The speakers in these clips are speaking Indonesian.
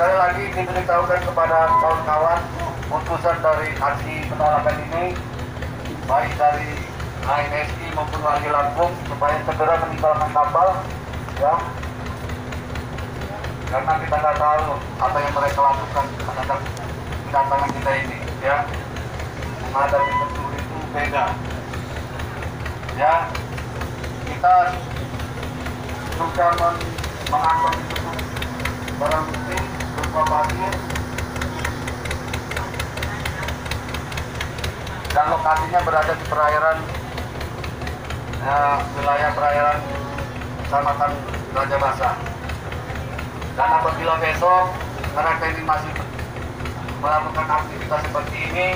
sekali lagi diberitahukan kepada kawan-kawan putusan dari aksi penolakan ini, baik dari ANSI maupun Wali Lampung, supaya segera meninggalkan kapal, ya. Karena kita nggak tahu apa yang mereka lakukan terhadap kedatangan kita ini, ya. Menghadapi pencuri itu beda, ya. Kita sudah mengangkut itu barang bukti berupa pasir dan lokasinya berada di perairan wilayah perairan Kecamatan Raja Basa. Dan apabila besok mereka ini masih melakukan aktivitas seperti ini,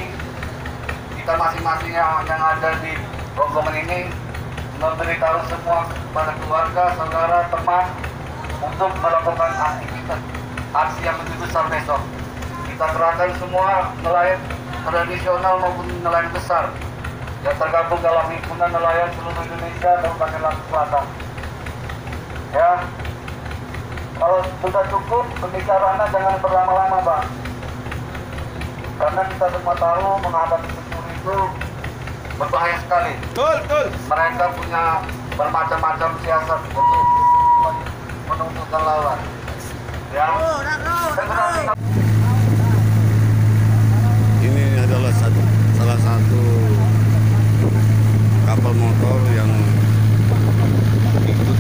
kita masing-masing yang ada di rombongan ini memberitahu semua kepada keluarga, saudara, teman untuk melakukan aktivitas aksi yang lebih besar besok. Kita kerahkan semua nelayan tradisional maupun nelayan besar yang tergabung dalam himpunan nelayan seluruh Indonesia dan Kabupaten Lampung Selatan. Ya, kalau sudah cukup pembicaraannya jangan berlama-lama, Bang. Karena kita semua tahu menghadapi pencuri itu berbahaya sekali. Betul. Mereka punya bermacam-macam siasat untuk menunjukkan lawan. Ya. Ini adalah salah satu kapal motor yang ikut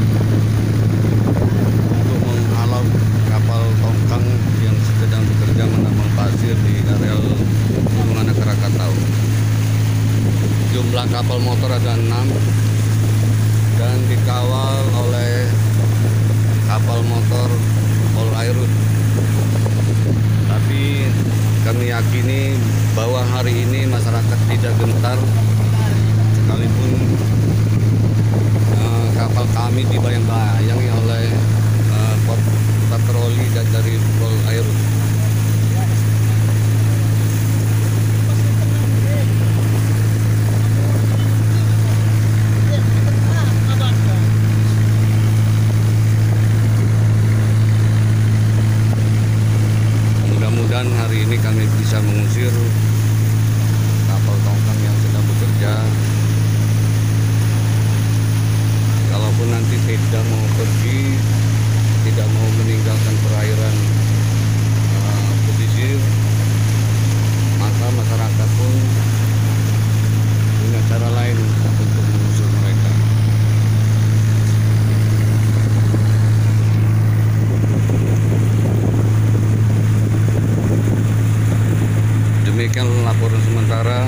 untuk menghalau kapal tongkang yang sedang bekerja menambang pasir di areal Gunung Krakatau. Jumlah kapal motor ada 6 dan dikawal oleh kapal motor Polairut. Tapi kami yakini bahwa hari ini masyarakat tidak gentar, sekalipun kapal kami dibayang-bayangi oleh patroli dari Polairut. Mudah-mudahan hari ini kami bisa mengusir kapal tongkang yang sedang bekerja. Kalaupun nanti tidak mau pergi, tidak mau meninggalkan perairan pesisir, maka masyarakat pun punya cara lain untuk mengusir mereka. Demikian laporan sementara.